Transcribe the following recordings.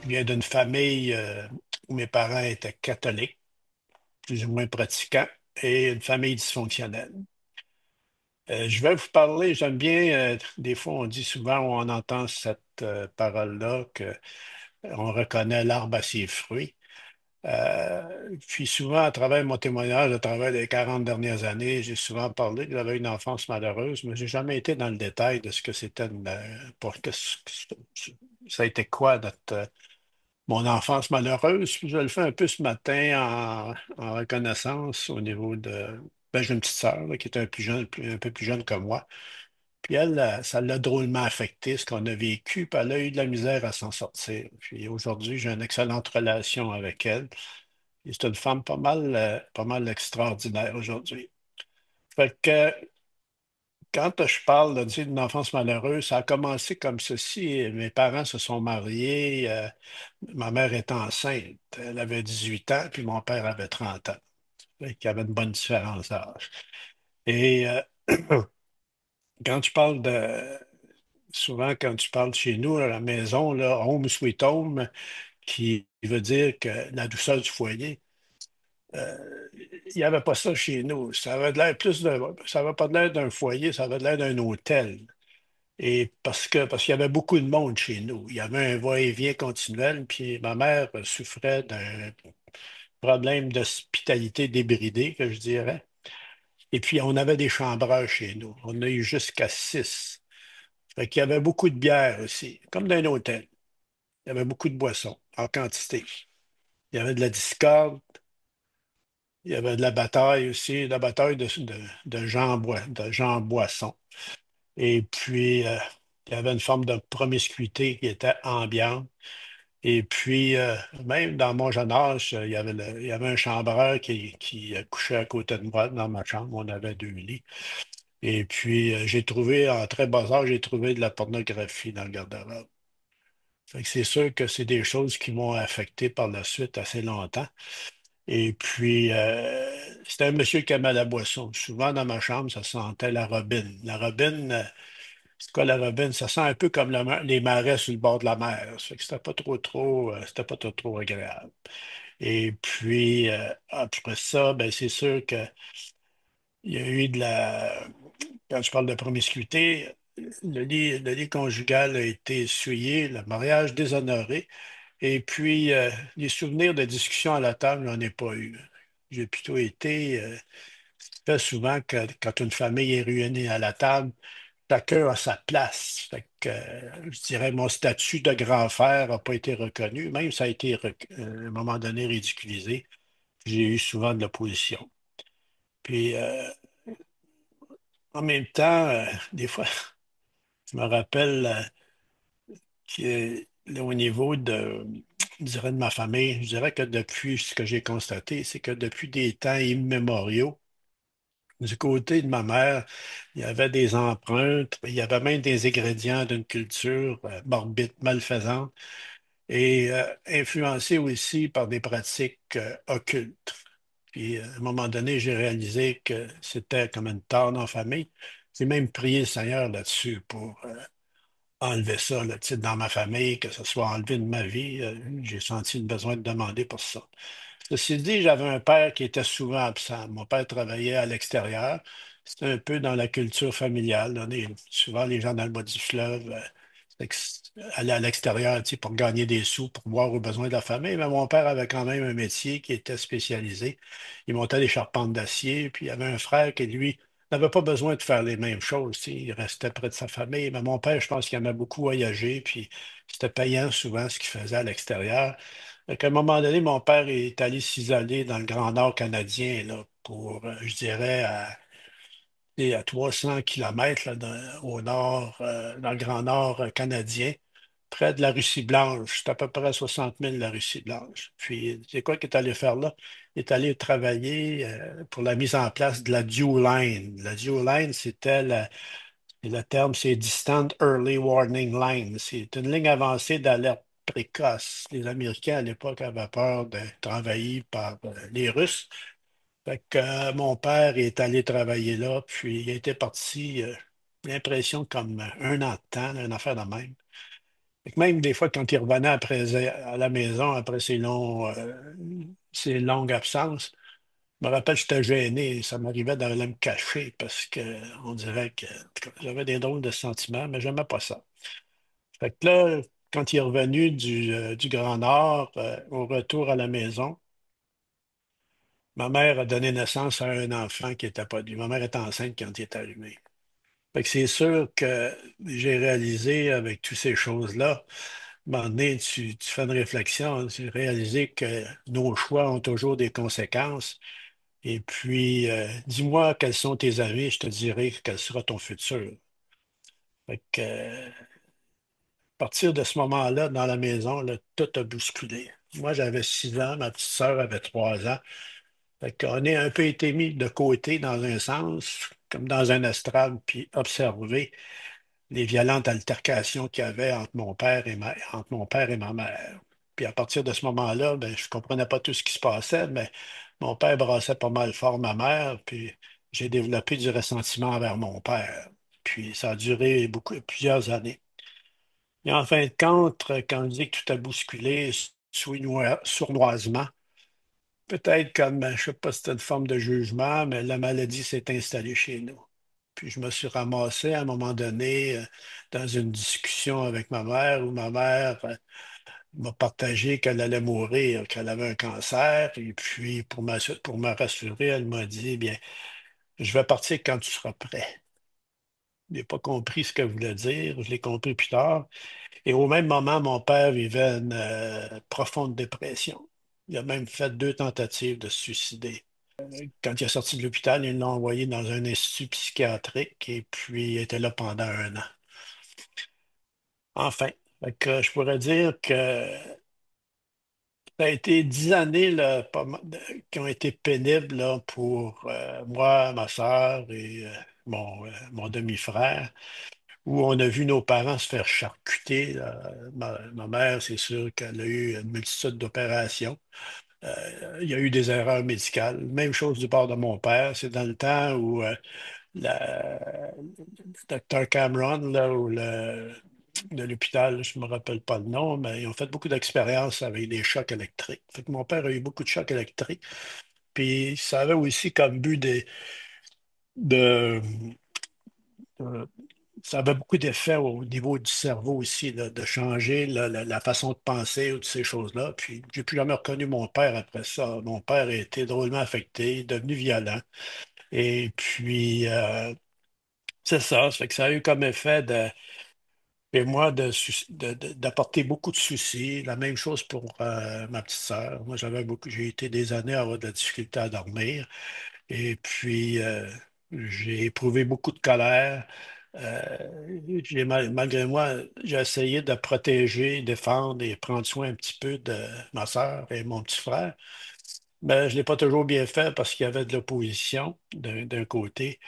Je viens d'une famille où mes parents étaient catholiques, plus ou moins pratiquants, et une famille dysfonctionnelle. Je vais vous parler, j'aime bien, des fois on dit souvent, ou on entend cette parole-là, qu'on reconnaît l'arbre à ses fruits. Puis souvent, à travers mon témoignage, à travers les 40 dernières années, j'ai souvent parlé que j'avais une enfance malheureuse, mais j'ai jamais été dans le détail de ce que c'était, ça a été quoi mon enfance malheureuse. Puis je le fais un peu ce matin en reconnaissance au niveau de. Ben, j'ai une petite sœur là, qui est un, plus jeune, un peu plus jeune que moi. Puis elle, ça l'a drôlement affecté, ce qu'on a vécu, puis elle a eu de la misère à s'en sortir. Puis aujourd'hui, j'ai une excellente relation avec elle. Et c'est une femme pas mal extraordinaire aujourd'hui. Fait que quand je parle tu sais, d'une enfance malheureuse, ça a commencé comme ceci. Mes parents se sont mariés. Ma mère était enceinte. Elle avait 18 ans, puis mon père avait 30 ans. Fait qu'il y avait une bonne différence d'âge. Et quand tu parles de. Souvent, quand tu parles chez nous, à la maison, là, home sweet home, qui veut dire que la douceur du foyer, euh, il n'y avait pas ça chez nous. Ça avait de l'air plus de. Ça avait pas de l'air d'un foyer, ça avait de l'air d'un hôtel. Et parce qu'il y avait beaucoup de monde chez nous. Il y avait un va-et-vient continuel, puis ma mère souffrait d'un problème d'hospitalité débridée, que je dirais. Et puis, on avait des chambreurs chez nous. On a eu jusqu'à 6. Fait qu'il y avait beaucoup de bière aussi, comme dans un hôtel. Il y avait beaucoup de boissons en quantité. Il y avait de la discorde, il y avait de la bataille aussi, la bataille de gens en boisson. Et puis, il y avait une forme de promiscuité qui était ambiante. Et puis, même dans mon jeune âge, il y avait un chambreur qui couchait à côté de moi dans ma chambre. On avait deux lits. Et puis, j'ai trouvé, en très bas âge, j'ai trouvé de la pornographie dans le garde-robe. Fait que c'est sûr que c'est des choses qui m'ont affecté par la suite assez longtemps. Et puis, c'était un monsieur qui aimait la boisson. Souvent, dans ma chambre, ça sentait la robine. La robine, c'est quoi la robine? Ça sent un peu comme les marais sur le bord de la mer. Ça fait que c'était pas trop agréable. Et puis, après ça, ben, c'est sûr qu'il y a eu de la. Quand je parle de promiscuité, le lit conjugal a été essuyé, le mariage déshonoré, et puis les souvenirs de discussion à la table, j'en ai pas eu. J'ai plutôt été, ce qui fait souvent que quand une famille est réunie à la table, chacun a sa place. Fait que, je dirais, mon statut de grand frère n'a pas été reconnu, même ça a été, à un moment donné, ridiculisé. J'ai eu souvent de l'opposition. Puis, en même temps, des fois, je me rappelle que là, au niveau je dirais, de ma famille, je dirais que depuis ce que j'ai constaté, c'est que depuis des temps immémoriaux, du côté de ma mère, il y avait des empreintes, il y avait même des ingrédients d'une culture morbide, malfaisante et influencée aussi par des pratiques occultes. Puis, à un moment donné, j'ai réalisé que c'était comme une tare dans la famille. J'ai même prié le Seigneur là-dessus pour enlever ça, là, tu sais, dans ma famille, que ce soit enlevé de ma vie. J'ai senti le besoin de demander pour ça. Ceci dit, j'avais un père qui était souvent absent. Mon père travaillait à l'extérieur. C'était un peu dans la culture familiale. Souvent, les gens dans le bas du fleuve allaient à l'extérieur, tu sais, pour gagner des sous, pour voir aux besoins de la famille. Mais mon père avait quand même un métier qui était spécialisé. Il montait des charpentes d'acier. Puis il y avait un frère qui, lui, n'avait pas besoin de faire les mêmes choses. Tu sais. Il restait près de sa famille. Mais mon père, je pense qu'il aimait beaucoup voyager. Puis c'était payant souvent ce qu'il faisait à l'extérieur. Fait qu'à un moment donné, mon père est allé s'isoler dans le Grand Nord canadien, là, pour, je dirais, à 300 kilomètres là, au nord, dans le Grand Nord canadien, près de la Russie blanche. C'est à peu près 60 000 la Russie blanche. Puis, c'est quoi qu'il est allé faire là? Il est allé travailler pour la mise en place de la Dew Line. La Dew Line, et le terme, c'est Distant Early Warning Line. C'est une ligne avancée d'alerte précoce. Les Américains, à l'époque, avaient peur d'être envahis par les Russes. Fait que mon père est allé travailler là, puis il était parti, j'ai l'impression, comme un an de temps, là, une affaire de même. Fait que même des fois, quand il revenait à la maison après ces longues absences, je me rappelle, j'étais gêné. Ça m'arrivait d'aller me cacher parce que on dirait que en tout cas, j'avais des drôles de sentiments, mais j'aimais pas ça. Fait que là, quand il est revenu du Grand Nord, au retour à la maison, ma mère a donné naissance à un enfant qui n'était pas lui. Ma mère était enceinte quand il est arrivé. Fait que c'est sûr que j'ai réalisé avec toutes ces choses-là, à un moment donné, tu fais une réflexion, tu réalises que nos choix ont toujours des conséquences. Et puis, dis-moi quels sont tes amis, je te dirai quel sera ton futur. Fait que, à partir de ce moment-là, dans la maison, là, tout a bousculé. Moi, j'avais 6 ans, ma petite sœur avait 3 ans. Fait qu'on est un peu été mis de côté dans un sens, comme dans un estrade, puis observé les violentes altercations qu'il y avait entre mon père et ma mère. Puis à partir de ce moment-là, ben, je ne comprenais pas tout ce qui se passait, mais mon père brassait pas mal fort ma mère, puis j'ai développé du ressentiment envers mon père. Puis ça a duré plusieurs années. Et en fin de compte, quand je dis que tout a bousculé sournoisement, peut-être comme, je ne sais pas si c'était une forme de jugement, mais la maladie s'est installée chez nous. Puis je me suis ramassé à un moment donné dans une discussion avec ma mère où ma mère m'a partagé qu'elle allait mourir, qu'elle avait un cancer. Et puis pour me rassurer, elle m'a dit, eh bien, je vais partir quand tu seras prêt. Je n'ai pas compris ce qu'elle voulait dire. Je l'ai compris plus tard. Et au même moment, mon père vivait une profonde dépression. Il a même fait 2 tentatives de se suicider. Quand il est sorti de l'hôpital, ils l'ont envoyé dans un institut psychiatrique et puis il était là pendant un an. Enfin, fait que je pourrais dire que ça a été 10 années là, qui ont été pénibles là, pour moi, ma sœur et mon demi-frère, où on a vu nos parents se faire charcuter, là. Ma mère, c'est sûr qu'elle a eu une multitude d'opérations. Il y a eu des erreurs médicales. Même chose du bord de mon père. C'est dans le temps où le docteur Cameron, là, de l'hôpital, je ne me rappelle pas le nom, mais ils ont fait beaucoup d'expériences avec des chocs électriques. Fait que mon père a eu beaucoup de chocs électriques. Puis ça avait aussi comme but de, de- ça avait beaucoup d'effets au niveau du cerveau aussi, là, de changer la façon de penser ou de ces choses-là. Puis j'ai plus jamais reconnu mon père après ça. Mon père a été drôlement affecté, devenu violent. Et puis, c'est ça. Ça fait que ça a eu comme effet et moi, d'apporter beaucoup de soucis. La même chose pour ma petite sœur. Moi, j'ai été des années à avoir de la difficulté à dormir. Et puis, j'ai éprouvé beaucoup de colère. Malgré moi, j'ai essayé de protéger, défendre et prendre soin un petit peu de ma sœur et mon petit frère. Mais je ne l'ai pas toujours bien fait parce qu'il y avait de l'opposition d'un côté.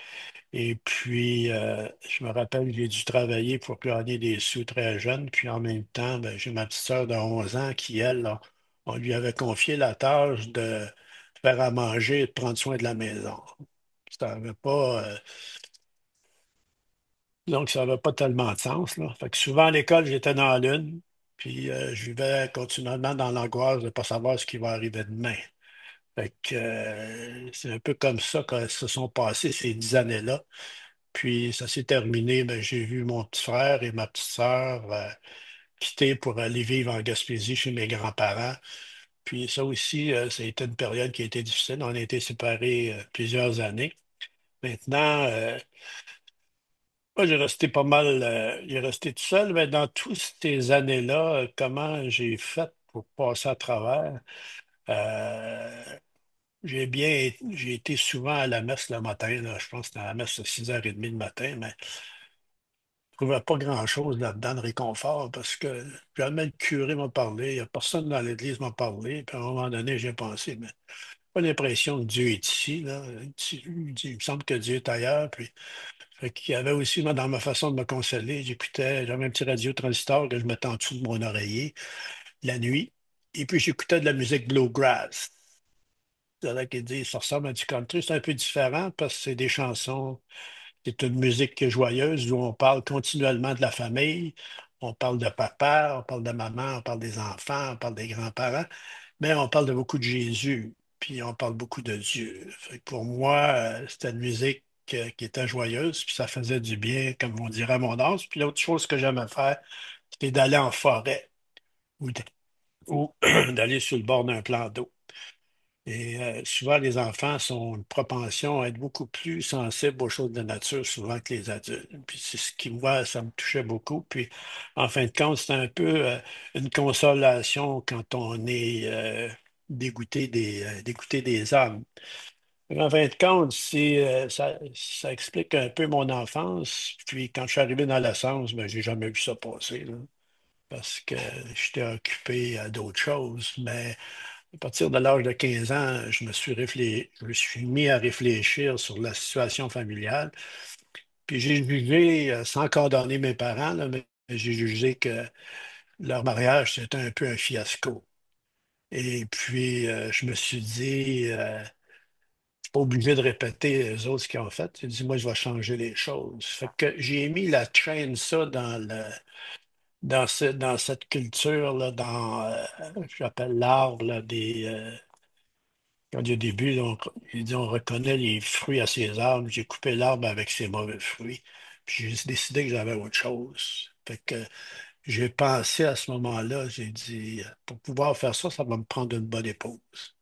Et puis, je me rappelle, j'ai dû travailler pour gagner des sous très jeune. Puis en même temps, ben, j'ai ma petite sœur de 11 ans qui, elle, là, on lui avait confié la tâche de faire à manger et de prendre soin de la maison. Ça n'avait pas, donc, ça n'avait pas tellement de sens, là. Fait que souvent à l'école, j'étais dans la lune. Puis je vivais continuellement dans l'angoisse de ne pas savoir ce qui va arriver demain. Fait que c'est un peu comme ça que se sont passées ces 10 années-là. Puis ça s'est terminé, ben, j'ai vu mon petit frère et ma petite sœur quitter pour aller vivre en Gaspésie chez mes grands-parents. Puis ça aussi, ça a été une période qui a été difficile. On a été séparés plusieurs années. Maintenant, moi, j'ai resté tout seul, mais dans toutes ces années-là, comment j'ai fait pour passer à travers? Euh, j'ai été souvent à la messe le matin, là. Je pense que c'était à la messe à 6h30 le matin, mais je trouvais pas grand-chose là-dedans de réconfort parce que jamais le curé m'a parlé, il n'y a personne dans l'église m'a parlé. Puis à un moment donné, j'ai pensé, mais j'ai pas l'impression que Dieu est ici, là. Il me semble que Dieu est ailleurs. Puis, fait qu'il y avait aussi, moi, dans ma façon de me consoler, j'avais un petit radio transistor que je mettais en dessous de mon oreiller la nuit. Et puis j'écoutais de la musique bluegrass. C'est là qu'il dit, ça ressemble à du country, c'est un peu différent parce que c'est des chansons. C'est une musique joyeuse où on parle continuellement de la famille, On parle de papa, on parle de maman, on parle des enfants, on parle des grands-parents, mais on parle de beaucoup de Jésus, puis on parle beaucoup de Dieu. Fait que pour moi, c'était une musique qui était joyeuse, puis ça faisait du bien, comme on dirait à mon âge. Puis l'autre chose que j'aimais faire, c'était d'aller en forêt ou ou d'aller sur le bord d'un plan d'eau. Et souvent, les enfants ont une propension à être beaucoup plus sensibles aux choses de la nature, souvent que les adultes. Puis c'est ce qui, moi, ça me touchait beaucoup. Puis, en fin de compte, c'est un peu une consolation quand on est dégoûté des âmes. En fin de compte, ça explique un peu mon enfance. Puis, quand je suis arrivé dans l'adolescence, ben, j'ai jamais vu ça passer, là, parce que j'étais occupé à d'autres choses. Mais à partir de l'âge de 15 ans, je me suis mis à réfléchir sur la situation familiale. Puis j'ai jugé, sans condamner mes parents, là, mais j'ai jugé que leur mariage, c'était un peu un fiasco. Et puis, je me suis dit, je suis pas obligé de répéter les autres ce qu'ils ont fait. J'ai dit, moi, je vais changer les choses. Fait que j'ai mis la chaîne, ça, dans cette culture-là, j'appelle l'art là, quand il y a des début, donc, il dit on reconnaît les fruits à ses arbres. J'ai coupé l'arbre avec ses mauvais fruits. Puis j'ai décidé que j'avais autre chose. Fait que j'ai pensé à ce moment-là, j'ai dit, pour pouvoir faire ça, ça va me prendre une bonne épouse.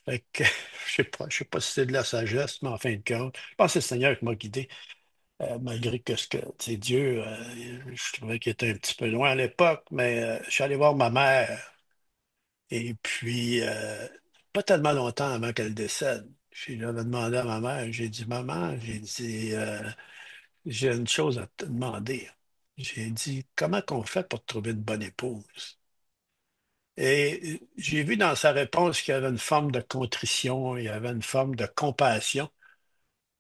Fait que je sais pas si c'est de la sagesse, mais en fin de compte, je pense que c'est le Seigneur qui m'a guidé, malgré que tu sais, Dieu, je trouvais qu'il était un petit peu loin à l'époque, mais je suis allé voir ma mère. Et puis, pas tellement longtemps avant qu'elle décède, j'avais demandé à ma mère, j'ai dit, Maman, j'ai dit, j'ai une chose à te demander. J'ai dit, comment qu'on fait pour trouver une bonne épouse? Et j'ai vu dans sa réponse qu'il y avait une forme de contrition, il y avait une forme de compassion,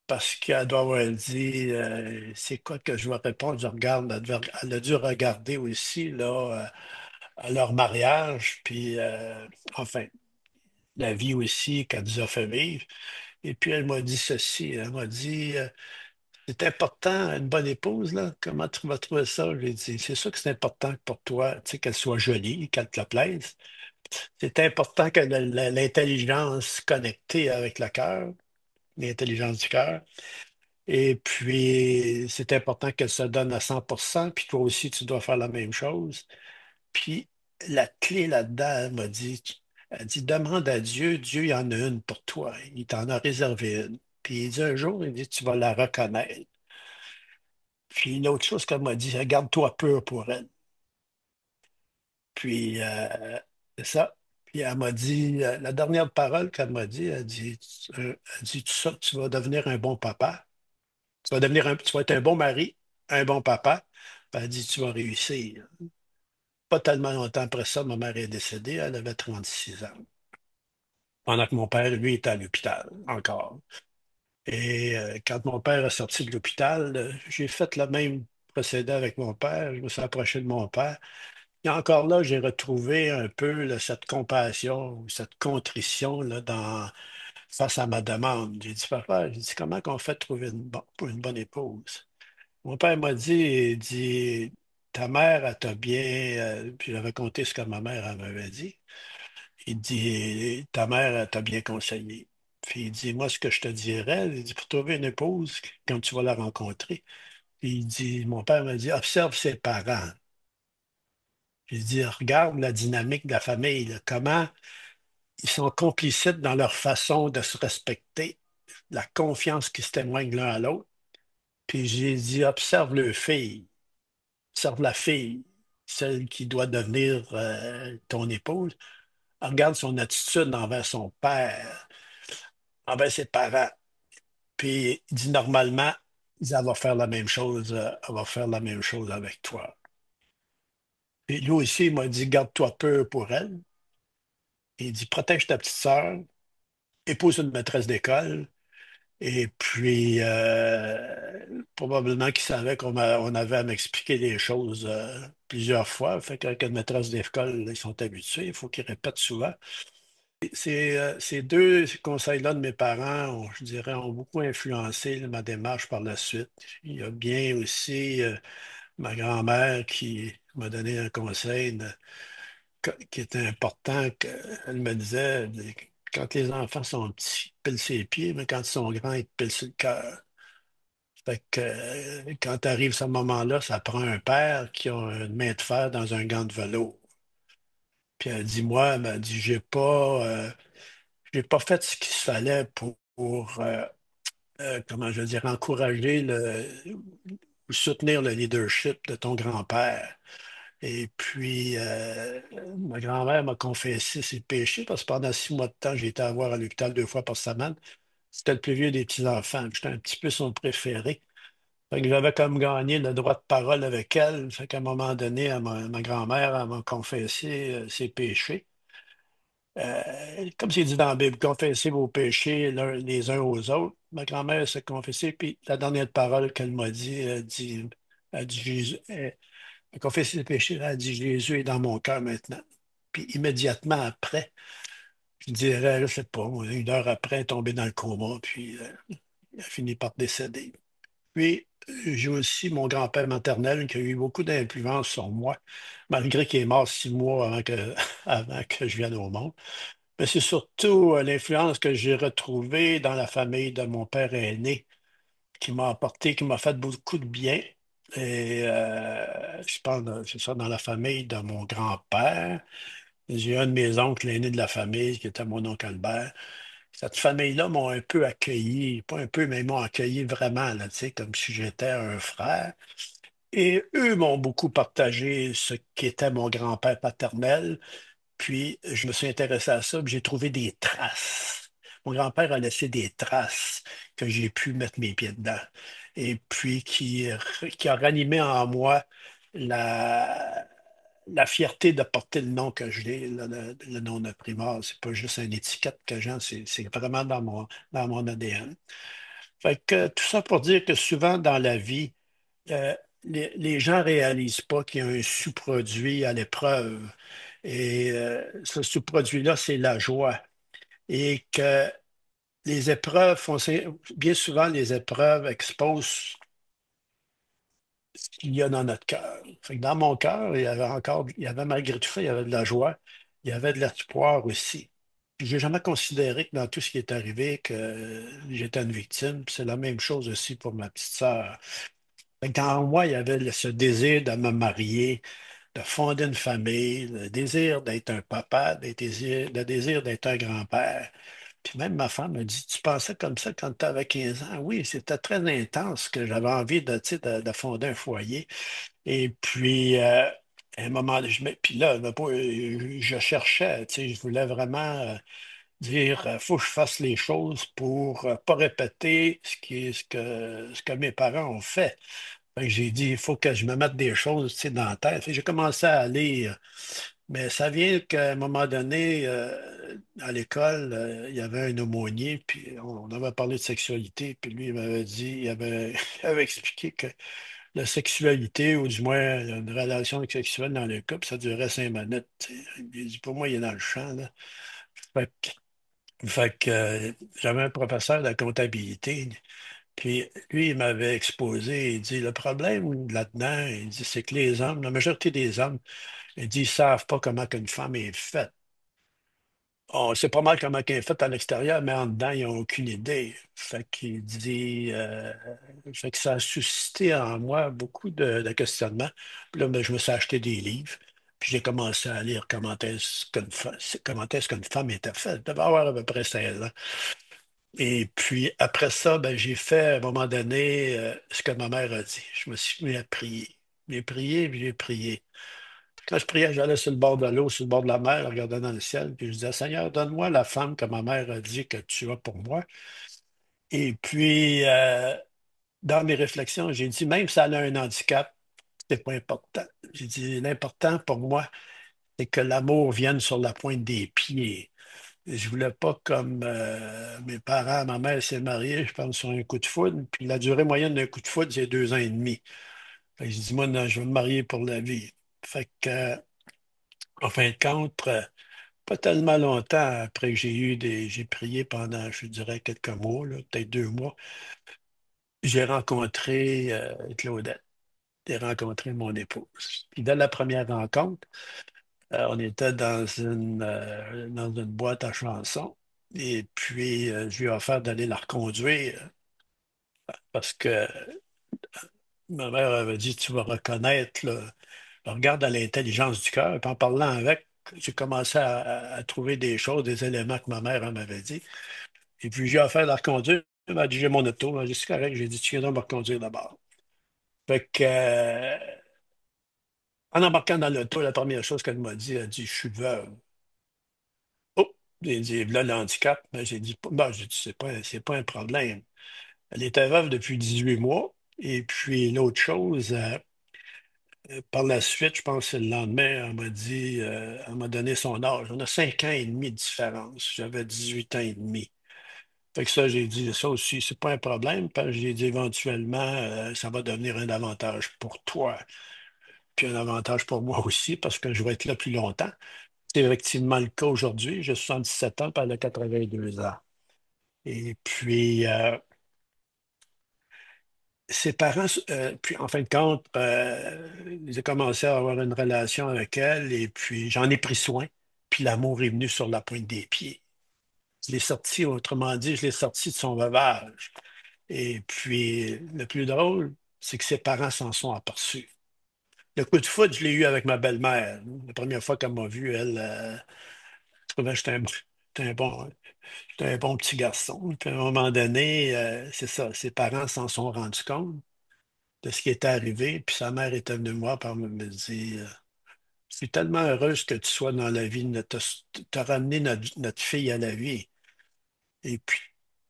parce qu'elle doit avoir dit, c'est quoi que je vais répondre? Je regarde, elle a dû regarder aussi là, à leur mariage, puis enfin, la vie aussi qu'elle nous a fait vivre. Et puis elle m'a dit ceci, elle m'a dit, c'est important, une bonne épouse, là, comment tu vas trouver ça? J'ai dit, c'est sûr que c'est important pour toi, tu sais, qu'elle soit jolie, qu'elle te plaise. C'est important que l'intelligence connectée avec le cœur, l'intelligence du cœur. Et puis, c'est important qu'elle se donne à 100%, puis toi aussi, tu dois faire la même chose. Puis la clé là-dedans, elle dit, demande à Dieu, Dieu, il y en a une pour toi. Il t'en a réservé une. Puis il dit un jour, il dit, tu vas la reconnaître. Puis l'autre chose qu'elle m'a dit, regarde-toi pur pour elle. Puis c'est ça. Puis elle m'a dit, la dernière parole qu'elle m'a dit, elle dit, tu vas devenir un bon papa. Tu vas être un bon mari, un bon papa. Puis elle dit, tu vas réussir. Pas tellement longtemps après ça, ma mère est décédée, elle avait 36 ans. Pendant que mon père, lui, était à l'hôpital encore. Et quand mon père est sorti de l'hôpital, j'ai fait le même procédé avec mon père. Je me suis approché de mon père. Et encore là, j'ai retrouvé un peu là, cette compassion, cette contrition là, face à ma demande. J'ai dit, papa, j'ai dit, comment qu'on fait trouver pour une bonne épouse? Mon père m'a dit, il dit, ta mère, elle t'a bien, puis j'avais compté ce que ma mère elle m'avait dit. Il dit, ta mère elle t'a bien conseillé. Puis il dit, moi, ce que je te dirais, il dit, pour trouver une épouse, quand tu vas la rencontrer, il dit, mon père m'a dit, observe ses parents. Il dit, regarde la dynamique de la famille, là, comment ils sont complicites dans leur façon de se respecter, la confiance qu'ils se témoignent l'un à l'autre. Puis j'ai dit, observe le fille, observe la fille, celle qui doit devenir ton épouse. Regarde son attitude envers son père, envers ses parents. Puis il dit normalement, il dit, elle va faire la même chose, elle va faire la même chose avec toi. Et lui aussi, il m'a dit, garde-toi peu pour elle. Il dit, protège ta petite sœur, épouse une maîtresse d'école. Et puis, probablement qu'il savait on avait à m'expliquer les choses plusieurs fois. Fait qu'avec une maîtresse d'école, ils sont habitués, il faut qu'ils répètent souvent. Ces deux conseils-là de mes parents, je dirais, ont beaucoup influencé ma démarche par la suite. Il y a bien aussi ma grand-mère qui m'a donné un conseil qui était important. Elle me disait, quand les enfants sont petits, ils te pilent ses pieds, mais quand ils sont grands, ils te pilent sur le cœur. Fait que quand arrive ce moment-là, ça prend un père qui a une main de fer dans un gant de velours. Puis elle dit, moi, elle m'a dit, j'ai pas fait ce qu'il se fallait pour comment je veux dire, encourager ou soutenir le leadership de ton grand-père. Et puis, ma grand-mère m'a confessé ses péchés parce que pendant 6 mois de temps, j'ai été à voir à l'hôpital 2 fois par semaine. C'était le plus vieux des petits-enfants. J'étais un petit peu son préféré. Fait que j'avais comme gagné le droit de parole avec elle. Fait qu'à un moment donné, ma grand-mère elle m'a confessé ses péchés. Comme c'est dit dans la Bible, confessez vos péchés les uns aux autres. Ma grand-mère s'est confessée, puis la dernière parole qu'elle m'a dit, elle dit Jésus, elle a confessé ses péchés, elle a dit Jésus est dans mon cœur maintenant. Puis immédiatement après, je dirais, je sais pas, 1 heure après, elle est tombée dans le coma, puis elle a fini par décéder. Puis, j'ai aussi mon grand-père maternel qui a eu beaucoup d'influence sur moi, malgré qu'il est mort 6 mois avant que je vienne au monde. Mais c'est surtout l'influence que j'ai retrouvée dans la famille de mon père aîné qui m'a apporté, qui m'a fait beaucoup de bien. Et je parle, c'est ça, dans la famille de mon grand-père. J'ai un de mes oncles, l'aîné de la famille, qui était mon oncle Albert. Cette famille-là m'ont un peu accueilli, pas un peu, mais ils m'ont accueilli vraiment, là, tu sais, comme si j'étais un frère. Et eux m'ont beaucoup partagé ce qu'était mon grand-père paternel. Puis, je me suis intéressé à ça, puis j'ai trouvé des traces. Mon grand-père a laissé des traces que j'ai pu mettre mes pieds dedans. Et puis, qui a ranimé en moi la, la fierté de porter le nom que j'ai, le nom de Primard. C'est pas juste une étiquette que j'ai, c'est vraiment dans mon ADN. Fait que tout ça pour dire que souvent dans la vie, les gens ne réalisent pas qu'il y a un sous-produit à l'épreuve. Et ce sous-produit-là, c'est la joie. Et que les épreuves bien souvent, les épreuves exposent ce qu'il y a dans notre cœur. Fait que dans mon cœur, il y avait malgré tout ça, il y avait de la joie, il y avait de l'espoir aussi. Puis j'ai jamais considéré que dans tout ce qui est arrivé, que j'étais une victime. Puis c'est la même chose aussi pour ma petite sœur. Fait que dans moi, il y avait ce désir de me marier, de fonder une famille, le désir d'être un papa, le désir d'être un grand-père. Puis même ma femme me dit, tu pensais comme ça quand tu avais 15 ans? Oui, c'était très intense que j'avais envie tu sais, de fonder un foyer. Et puis, à un moment, puis là, je cherchais, tu sais, je voulais vraiment dire, faut que je fasse les choses pour pas répéter ce que mes parents ont fait. Fait que j'ai dit, il faut que je me mette des choses, tu sais, dans la tête. Fait que j'ai commencé à lire. Mais ça vient qu'à un moment donné, à l'école, il y avait un aumônier, puis on avait parlé de sexualité, puis lui, il m'avait dit, il avait expliqué que la sexualité, ou du moins une relation sexuelle dans le couple, ça durait 5 minutes. Tu sais. Il dit, pour moi, il est dans le champ, là. Fait que, j'avais un professeur de comptabilité, puis lui, il m'avait exposé, il dit, le problème là-dedans, il dit, c'est que les hommes, la majorité des hommes, il dit, ils savent pas comment qu'une femme est faite. On sait pas mal comment elle est faite à l'extérieur, mais en dedans, ils n'ont aucune idée. Fait qu'il dit, fait que ça a suscité en moi beaucoup de questionnements. Puis là, ben, je me suis acheté des livres, puis j'ai commencé à lire comment est-ce qu'une femme était faite. Je devais avoir à peu près 16 ans. Et puis après ça, ben, j'ai fait à un moment donné ce que ma mère a dit. Je me suis mis à prier. J'ai prié, puis j'ai prié. Quand je priais, j'allais sur le bord de l'eau, sur le bord de la mer, je regardais dans le ciel, puis je disais, Seigneur, donne-moi la femme que ma mère a dit que tu as pour moi. Et puis, dans mes réflexions, j'ai dit, même si elle a un handicap, c'est pas important. J'ai dit, l'important pour moi, c'est que l'amour vienne sur la pointe des pieds. Et je voulais pas comme mes parents, ma mère s'est mariée, je pense, sur un coup de foudre, puis la durée moyenne d'un coup de foudre, c'est 2 ans et demi. Fait que j'ai dit, moi, non, je vais me marier pour la vie. Fait que, en fin de compte, pas tellement longtemps après que j'ai prié pendant, je dirais, quelques mois, là, peut-être 2 mois, j'ai rencontré Claudette. de rencontrer mon épouse. Puis, dès la première rencontre, on était dans une boîte à chansons. Et puis, je lui ai offert d'aller la reconduire parce que ma mère avait dit, tu vas reconnaître, là, regarde à l'intelligence du cœur. Puis en parlant avec, j'ai commencé à trouver des choses, des éléments que ma mère elle m'avait dit. Et puis j'ai offert de la reconduire. Elle m'a dit, j'ai mon auto. Elle m'a dit, c'est correct. J'ai dit, tu viendras me reconduire d'abord. Fait que, en embarquant dans l'auto, la première chose qu'elle m'a dit, elle a dit, je suis veuve. Oh, j'ai dit, là, le handicap. Ben, j'ai dit, bon, j'ai dit, c'est pas un problème. Elle était veuve depuis 18 mois. Et puis l'autre chose, par la suite, je pense que c'est le lendemain, elle m'a dit, elle m'a donné son âge. On a 5 ans et demi de différence. J'avais 18 ans et demi. Fait que ça, j'ai dit, ça aussi, c'est pas un problème, parce que j'ai dit éventuellement, ça va devenir un avantage pour toi, puis un avantage pour moi aussi, parce que je vais être là plus longtemps. C'est effectivement le cas aujourd'hui. J'ai 77 ans, puis elle a 82 ans. Et puis, ses parents, puis en fin de compte, j'ai commencé à avoir une relation avec elle et puis j'en ai pris soin. Puis l'amour est venu sur la pointe des pieds. Je l'ai sorti, autrement dit, je l'ai sorti de son veuvage. Et puis le plus drôle, c'est que ses parents s'en sont aperçus. Le coup de foot, je l'ai eu avec ma belle-mère. La première fois qu'elle m'a vu, elle trouvait que j'étais un bon, j'étais un bon petit garçon. Puis à un moment donné, c'est ça, ses parents s'en sont rendus compte de ce qui était arrivé. Puis sa mère était venue me voir par me dire je suis tellement heureuse que tu sois dans la vie, t'as ramené notre fille à la vie. Et puis,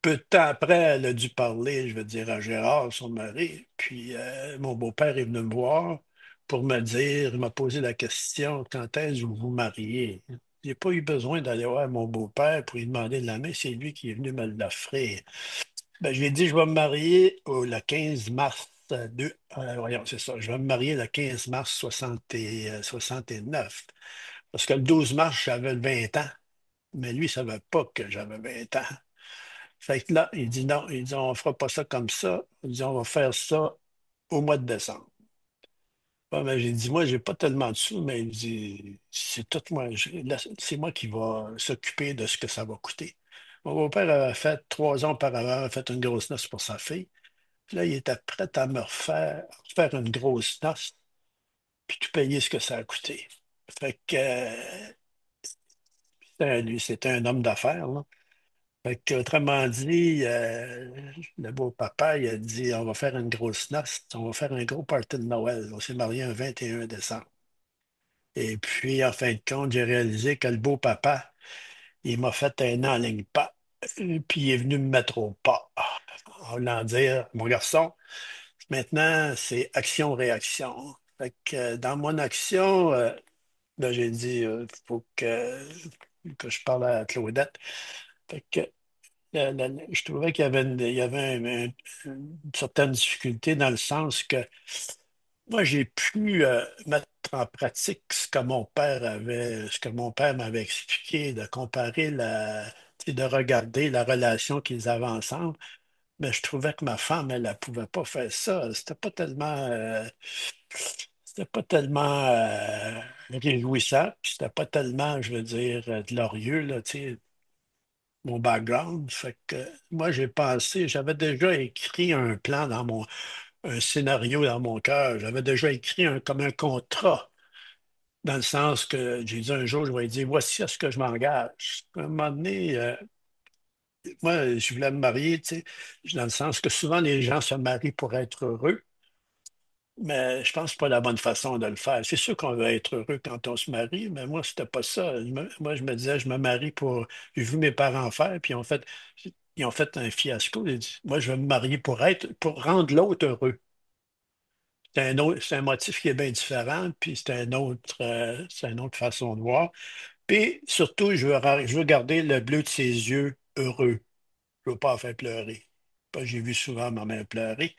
peu de temps après, elle a dû parler, je veux dire, à Gérard, son mari. Puis, mon beau-père est venu me voir pour me dire, il m'a posé la question, quand est-ce que vous vous mariez? J'ai pas eu besoin d'aller voir mon beau-père pour lui demander de la main, c'est lui qui est venu me l'offrir. Ben, je lui ai dit, je vais me marier le 15 mars voyons, c'est ça. Je vais me marier le 15 mars 69. Parce que le 12 mars, j'avais 20 ans. Mais lui, il ne savait pas que j'avais 20 ans. Fait que là, il dit non. Il dit, on ne fera pas ça comme ça. Il dit, on va faire ça au mois de décembre. Ouais, mais j'ai dit, moi, j'ai pas tellement de sous, mais il dit, c'est tout moi. Là, c'est moi qui va s'occuper de ce que ça va coûter. Mon beau-père avait fait 3 ans auparavant, avait fait une grosse noce pour sa fille. Puis là, il était prêt à me refaire une grosse noce, puis tout payer ce que ça a coûté. Fait que lui, c'était un homme d'affaires, là. Fait que, autrement dit, le beau papa, il a dit, on va faire une grosse noce, on va faire un gros party de Noël. On s'est marié un 21 décembre. Et puis, en fin de compte, j'ai réalisé que le beau papa, il m'a fait un an en ligne pas. Puis il est venu me mettre au pas. En voulant dire, mon garçon, maintenant, c'est action-réaction. Fait que dans mon action, là, j'ai dit, il faut que je parle à Claudette. Fait que je trouvais qu'il y avait une certaine difficulté dans le sens que moi, j'ai pu mettre en pratique ce que mon père m'avait expliqué, de comparer tu sais, de regarder la relation qu'ils avaient ensemble. Mais je trouvais que ma femme, elle ne pouvait pas faire ça. C'était pas tellement réjouissant, puis c'était pas tellement, je veux dire, glorieux, là, tu sais, mon background. Fait que moi, j'ai pensé, j'avais déjà écrit un plan un scénario dans mon cœur. J'avais déjà écrit comme un contrat, dans le sens que j'ai dit un jour, je vais dire, voici à ce que je m'engage. À un moment donné, moi, je voulais me marier, tu sais, dans le sens que souvent les gens se marient pour être heureux, mais je pense que c'est pas la bonne façon de le faire. C'est sûr qu'on veut être heureux quand on se marie, mais moi, c'était pas ça. Moi, je me disais, je me marie pour. J'ai vu mes parents faire, puis ils ont fait un fiasco. J'ai dit, moi, je vais me marier pour rendre l'autre heureux. C'est un motif qui est bien différent, puis c'est une autre façon de voir. Puis surtout, je veux garder le bleu de ses yeux heureux. Je veux pas en faire pleurer. J'ai vu souvent ma mère pleurer,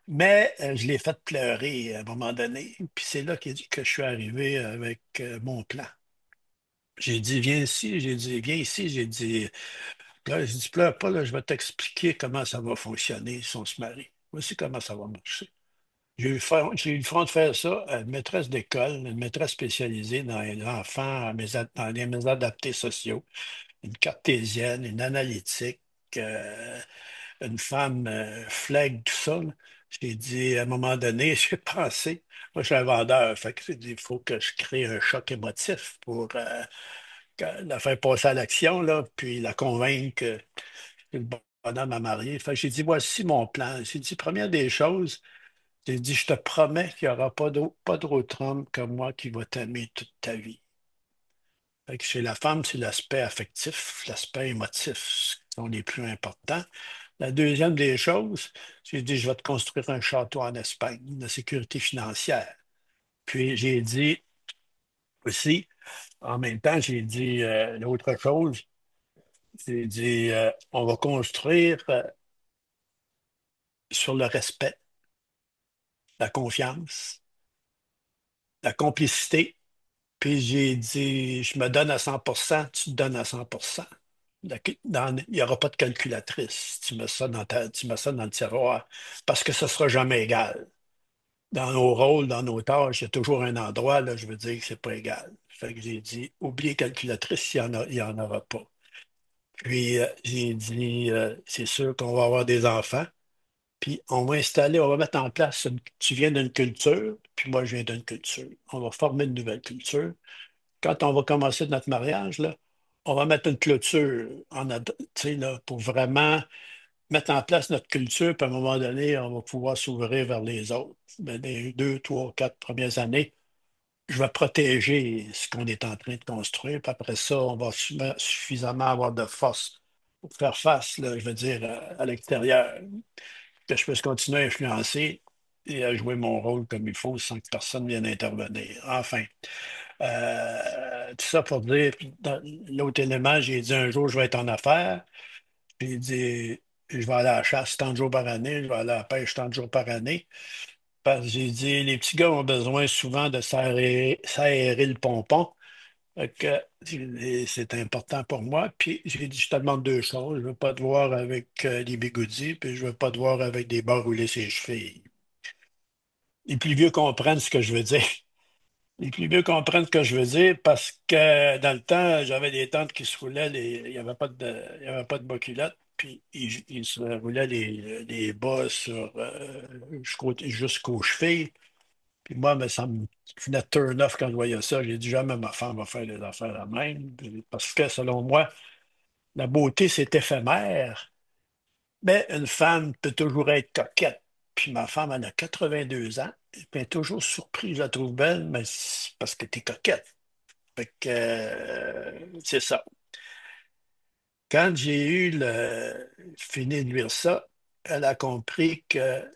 mais je l'ai fait pleurer à un moment donné. Puis c'est là que je suis arrivé avec mon plan. J'ai dit, viens ici. J'ai dit, viens ici. Là, j'ai dit, pleure pas, là, je vais t'expliquer comment ça va fonctionner si on se marie. Voici comment ça va marcher. J'ai eu le front de faire ça à une maîtresse d'école, une maîtresse spécialisée dans les enfants, dans les maisons adaptés sociaux, une cartésienne, une analytique, euh, une femme flag, tout ça, là. J'ai dit, à un moment donné, j'ai pensé, moi je suis un vendeur, fait que j'ai dit, il faut que je crée un choc émotif pour la faire passer à l'action, là, puis la convaincre que le bonhomme à marier. Fait que j'ai dit, voici mon plan. J'ai dit, première des choses, j'ai dit, je te promets qu'il n'y aura pas d'autre homme comme moi qui va t'aimer toute ta vie. Fait que chez la femme, c'est l'aspect affectif, l'aspect émotif qui sont les plus importants. La deuxième des choses, j'ai dit, je vais te construire un château en Espagne, de sécurité financière. Puis j'ai dit aussi, en même temps, j'ai dit l'autre chose, j'ai dit, on va construire sur le respect, la confiance, la complicité. Puis j'ai dit, je me donne à 100%, tu te donnes à 100%. Il n'y aura pas de calculatrice. Tu mets ça dans le tiroir parce que ce ne sera jamais égal. Dans nos rôles, dans nos tâches, il y a toujours un endroit, là, je veux dire que c'est pas égal. Fait que j'ai dit, oubliez calculatrice, il y en aura pas. Puis j'ai dit, c'est sûr qu'on va avoir des enfants, puis on va mettre en place, tu viens d'une culture, puis moi je viens d'une culture. On va former une nouvelle culture. Quand on va commencer notre mariage, là, on va mettre une clôture tu sais, là, pour vraiment mettre en place notre culture, puis à un moment donné, on va pouvoir s'ouvrir vers les autres. Mais les 2, 3, 4 premières années, je vais protéger ce qu'on est en train de construire, puis après ça, on va suffisamment avoir de force pour faire face, là, je veux dire, à l'extérieur, que je puisse continuer à influencer et à jouer mon rôle comme il faut sans que personne vienne intervenir. Enfin, tout ça pour dire, puis dans l'autre élément, j'ai dit un jour, je vais être en affaires. J'ai dit, je vais aller à la chasse tant de jours par année, je vais aller à la pêche tant de jours par année. Parce que j'ai dit, les petits gars ont besoin souvent de s'aérer le pompon. Fait que c'est important pour moi. Puis j'ai dit, je te demande deux choses. Je ne veux pas te voir avec des bigoudis, puis je ne veux pas te voir avec des bas roulés ses chevilles. Les plus vieux comprennent ce que je veux dire. Les plus vieux comprennent ce que je veux dire parce que dans le temps, j'avais des tantes qui se roulaient, il n'y avait pas il y avait pas de bas culottes, puis ils se roulaient les bas jusqu'aux chevilles. Puis moi, mais ça me venait turn off quand je voyais ça. J'ai dit jamais ma femme va faire des affaires la même. Parce que selon moi, la beauté, c'est éphémère, mais une femme peut toujours être coquette. Puis ma femme, elle a 82 ans. Puis elle est toujours surprise, je la trouve belle, mais c'est parce que tu es coquette. Fait que, c'est ça. Quand j'ai fini de lire ça, elle a compris que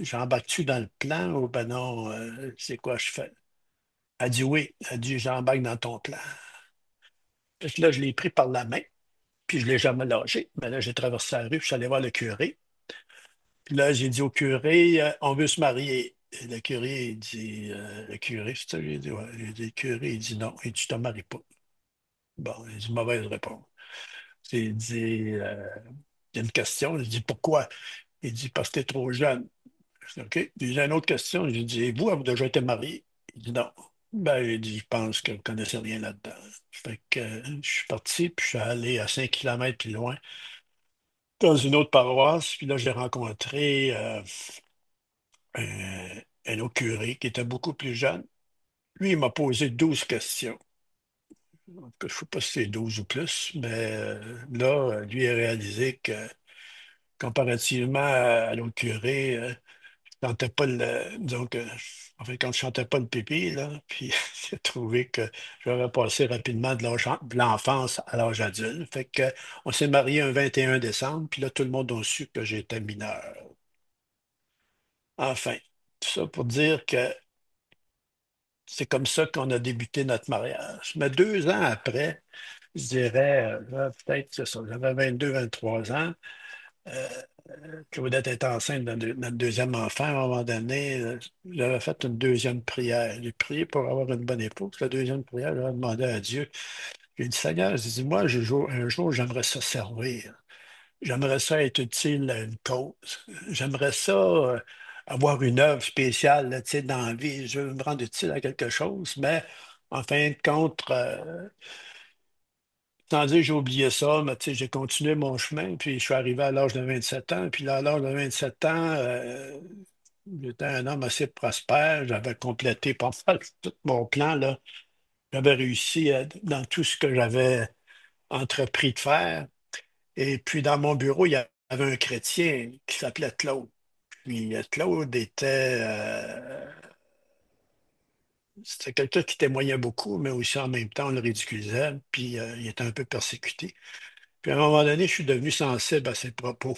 j'embarque-tu dans le plan ou ben non, c'est quoi je fais? Elle dit oui. Elle dit j'embarque dans ton plan. Fait que là, je l'ai pris par la main, puis je ne l'ai jamais lâché. Mais là, j'ai traversé la rue, puis je suis allé voir le curé. Puis là, j'ai dit au curé, on veut se marier. Et le curé, il dit, le curé, c'est ça, j'ai dit, ouais. J'ai dit, le curé, il dit non, il dit, je te maries pas. Bon, il dit, mauvaise réponse. J'ai dit, il y a une question. J'ai dit, pourquoi? Il dit, parce que tu es trop jeune. Je dis, OK. Puis j'ai une autre question. J'ai dit, et vous, avez-vous déjà été marié? Il dit, non. Ben, il dit, je pense que vous ne connaissez rien là-dedans. Fait que je suis parti, puis je suis allé à 5 kilomètres plus loin, dans une autre paroisse. Puis là, j'ai rencontré un autre curé qui était beaucoup plus jeune. Lui, il m'a posé 12 questions. En tout cas, je ne sais pas si c'est 12 ou plus, mais là, lui a réalisé que comparativement à l'autre curé, je chantais pas disons que, en fait, quand je chantais pas le pipi, là, puis j'ai trouvé que j'aurais passé rapidement de l'enfance à l'âge adulte. Fait que, on s'est marié un 21 décembre, puis là, tout le monde a su que j'étais mineur. Enfin, tout ça pour dire que c'est comme ça qu'on a débuté notre mariage. Mais 2 ans après, je dirais, peut-être, c'est ça, j'avais 22, 23 ans. euh, Claudette était enceinte de notre deuxième enfant. À un moment donné, j'avais fait une deuxième prière. J'ai prié pour avoir une bonne épouse. La deuxième prière, j'avais demandé à Dieu. J'ai dit, Seigneur, j'ai dit, moi, un jour, j'aimerais ça servir. J'aimerais ça être utile à une cause. J'aimerais ça avoir une œuvre spéciale, là, tu sais, dans la vie. Je veux me rendre utile à quelque chose, mais en fin de compte, sans dire que j'ai oublié ça, mais tu sais, j'ai continué mon chemin, puis je suis arrivé à l'âge de 27 ans. Puis là, à l'âge de 27 ans, j'étais un homme assez prospère. J'avais complété pas mal tout mon plan, là. J'avais réussi dans tout ce que j'avais entrepris de faire. Et puis, dans mon bureau, il y avait un chrétien qui s'appelait Claude. Puis, Claude c'était quelqu'un qui témoignait beaucoup, mais aussi en même temps, on le ridiculisait. Puis, il était un peu persécuté. Puis, à un moment donné, je suis devenu sensible à ses propos.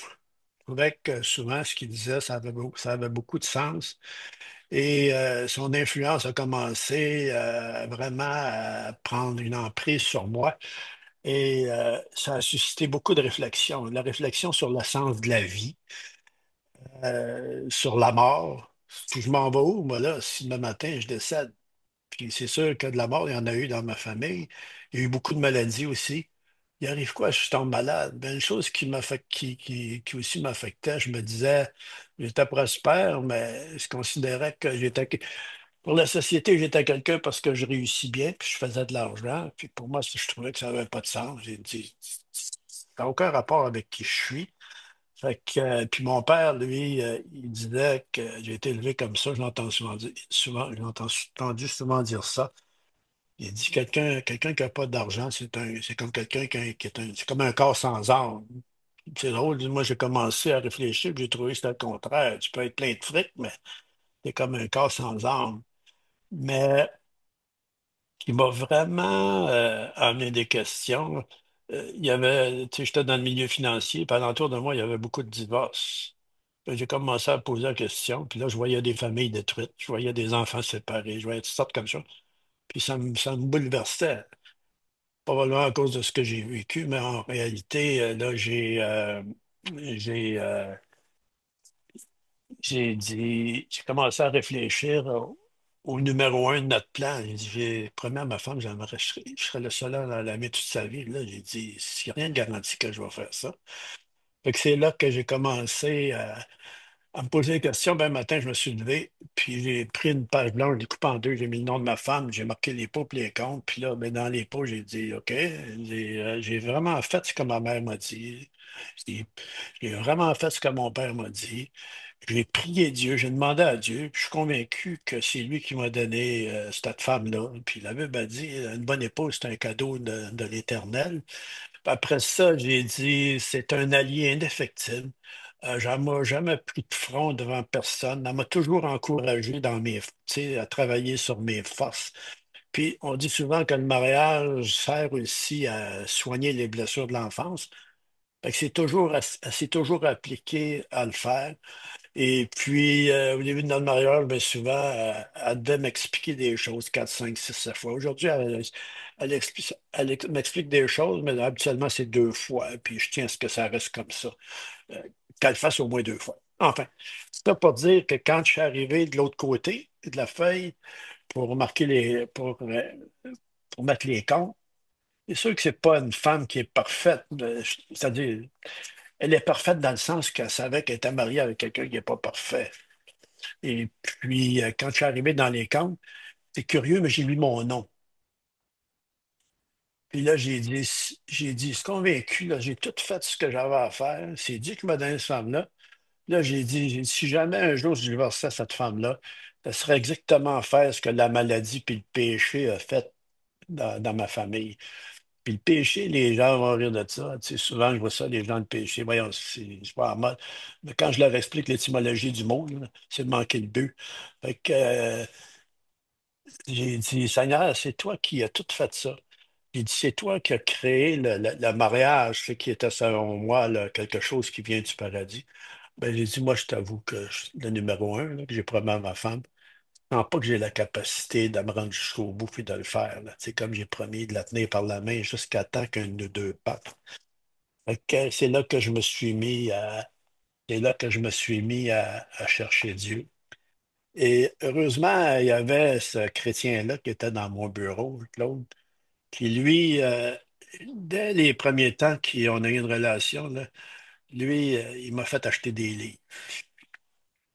Je trouvais que souvent, ce qu'il disait, ça avait beaucoup de sens. Et son influence a commencé vraiment à prendre une emprise sur moi. Et ça a suscité beaucoup de réflexions. La réflexion sur le sens de la vie, sur la mort. Si je m'en vais où, moi, là, si demain matin je décède? Puis c'est sûr que de la mort, il y en a eu dans ma famille. Il y a eu beaucoup de maladies aussi. Il arrive quoi? Je tombe malade. Ben, une chose qui aussi m'affectait, je me disais, j'étais prospère, mais je considérais que pour la société, j'étais quelqu'un parce que je réussis bien, puis je faisais de l'argent. Puis pour moi, je trouvais que ça n'avait pas de sens. J'ai dit, ça n'a aucun rapport avec qui je suis. Fait que, puis mon père, lui, il disait que j'ai été élevé comme ça. Je l'entends souvent, je l'entends entendu souvent dire ça. Il dit quelqu'un qui n'a pas d'argent, c'est comme quelqu'un c'est comme un corps sans âme. C'est drôle, moi j'ai commencé à réfléchir, puis j'ai trouvé que c'était le contraire. Tu peux être plein de fric, mais c'est comme un corps sans âme. Mais qui m'a vraiment amené des questions. Il y avait, tu sais, j'étais dans le milieu financier, puis alentour de moi, il y avait beaucoup de divorces. J'ai commencé à poser la question, puis là, je voyais des familles détruites, je voyais des enfants séparés, je voyais toutes sortes comme ça. Puis ça me bouleversait, probablement à cause de ce que j'ai vécu, mais en réalité, là, j'ai, euh, j'ai commencé à réfléchir au numéro un de notre plan. J'ai promis à ma femme, je serais le seul à l'aimer toute sa vie. Là, j'ai dit, s'il n'y a rien de garanti que je vais faire ça. Fait que c'est là que j'ai commencé à me poser des questions. Ben, un matin, je me suis levé, puis j'ai pris une page blanche, je l'ai coupée en deux, j'ai mis le nom de ma femme, j'ai marqué les pots et les comptes. Puis là, ben, dans les pots, j'ai dit, OK, j'ai vraiment fait ce que ma mère m'a dit. J'ai j'ai vraiment fait ce que mon père m'a dit. J'ai prié Dieu, j'ai demandé à Dieu, puis je suis convaincu que c'est lui qui m'a donné cette femme-là. Puis la Bible a dit, une bonne épouse, c'est un cadeau de l'Éternel. Puis après ça, j'ai dit, c'est un allié indéfectible. Elle m'a jamais pris de front devant personne. Elle m'a toujours encouragé tu sais, à travailler sur mes forces. Puis on dit souvent que le mariage sert aussi à soigner les blessures de l'enfance. Fait que elle s'est toujours appliquée à le faire. Et puis, au début de notre mariage, bien souvent, elle devait m'expliquer des choses 4, 5, 6, 7 fois. Aujourd'hui, elle m'explique des choses, mais habituellement, c'est deux fois. Puis, je tiens à ce que ça reste comme ça. Euh, Qu'elle le fasse au moins deux fois. Enfin, c'est ça pour dire que quand je suis arrivé de l'autre côté de la feuille pour pour mettre les comptes, c'est sûr que c'est pas une femme qui est parfaite. C'est-à-dire, elle est parfaite dans le sens qu'elle savait qu'elle était mariée avec quelqu'un qui n'est pas parfait. Et puis, quand je suis arrivé dans les comptes, c'est curieux, mais j'ai mis mon nom. Puis là, j'ai dit, je suis convaincu, là, j'ai tout fait ce que j'avais à faire. C'est Dieu qui m'a donné cette femme-là. Là, j'ai dit, si jamais un jour je divorçais cette femme-là, ça serait exactement faire ce que la maladie puis le péché a fait dans ma famille. Puis le péché, les gens vont rire de ça. Tu sais, souvent, je vois ça, les gens le péché. Voyons, c'est pas en mode. Mais quand je leur explique l'étymologie du mot, là, c'est de manquer le but. Fait que, j'ai dit, Seigneur, c'est toi qui as tout fait ça. J'ai dit, c'est toi qui as créé le mariage, ce qui était selon moi là, quelque chose qui vient du paradis. Ben, j'ai dit, moi, je t'avoue que le numéro un, là, que j'ai promis à ma femme, non pas que j'ai la capacité de me rendre jusqu'au bout et de le faire. Là. C'est comme j'ai promis de la tenir par la main jusqu'à temps qu'un de deux parte. Fait que c'est là que je me suis mis c'est là que je me suis mis à chercher Dieu. Et heureusement, il y avait ce chrétien-là qui était dans mon bureau, Claude, qui lui, dès les premiers temps qu'on a eu une relation, là, lui, il m'a fait acheter des livres.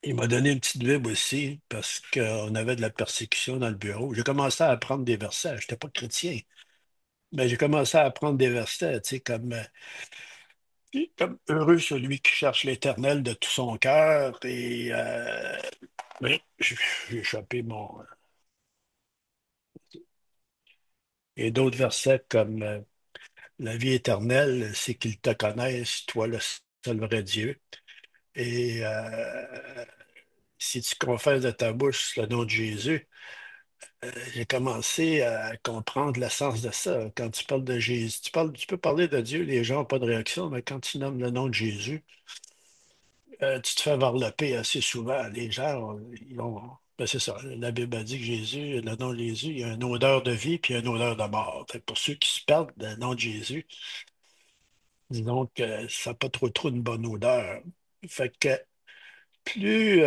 Il m'a donné une petite Bible aussi parce qu'on avait de la persécution dans le bureau. J'ai commencé à apprendre des versets. Je n'étais pas chrétien, mais j'ai commencé à apprendre des versets, tu sais, comme heureux celui qui cherche l'Éternel de tout son cœur. Oui, j'ai échappé mon. Et d'autres versets comme la vie éternelle, c'est qu'ils te connaissent, toi le seul vrai Dieu. Et si tu confesses de ta bouche le nom de Jésus, j'ai commencé à comprendre l'essence de ça. Quand tu parles de Jésus, tu peux parler de Dieu, les gens n'ont pas de réaction, mais quand tu nommes le nom de Jésus, tu te fais varloper assez souvent. Les gens, ben c'est ça. La Bible a dit que Jésus, le nom de Jésus, il y a une odeur de vie puis une odeur de mort. Fait que pour ceux qui se perdent, le nom de Jésus, disons que ça n'a pas trop une bonne odeur. Fait que plus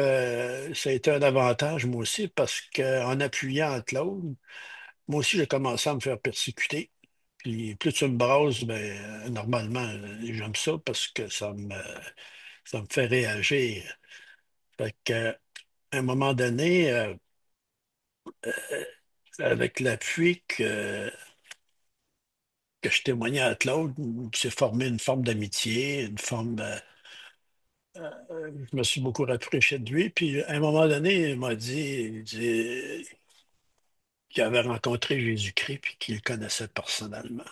ça a été un avantage, moi aussi, parce qu'en appuyant Claude, moi aussi, j'ai commencé à me faire persécuter. Puis plus tu me brasses, ben, normalement, j'aime ça parce que ça me fait réagir. Fait que, à un moment donné, avec l'appui que je témoignais à Claude, s'est formé une forme d'amitié, une forme. Je me suis beaucoup rapproché de lui. Puis à un moment donné, il m'a dit qu'il avait rencontré Jésus-Christ puis qu'il le connaissait personnellement.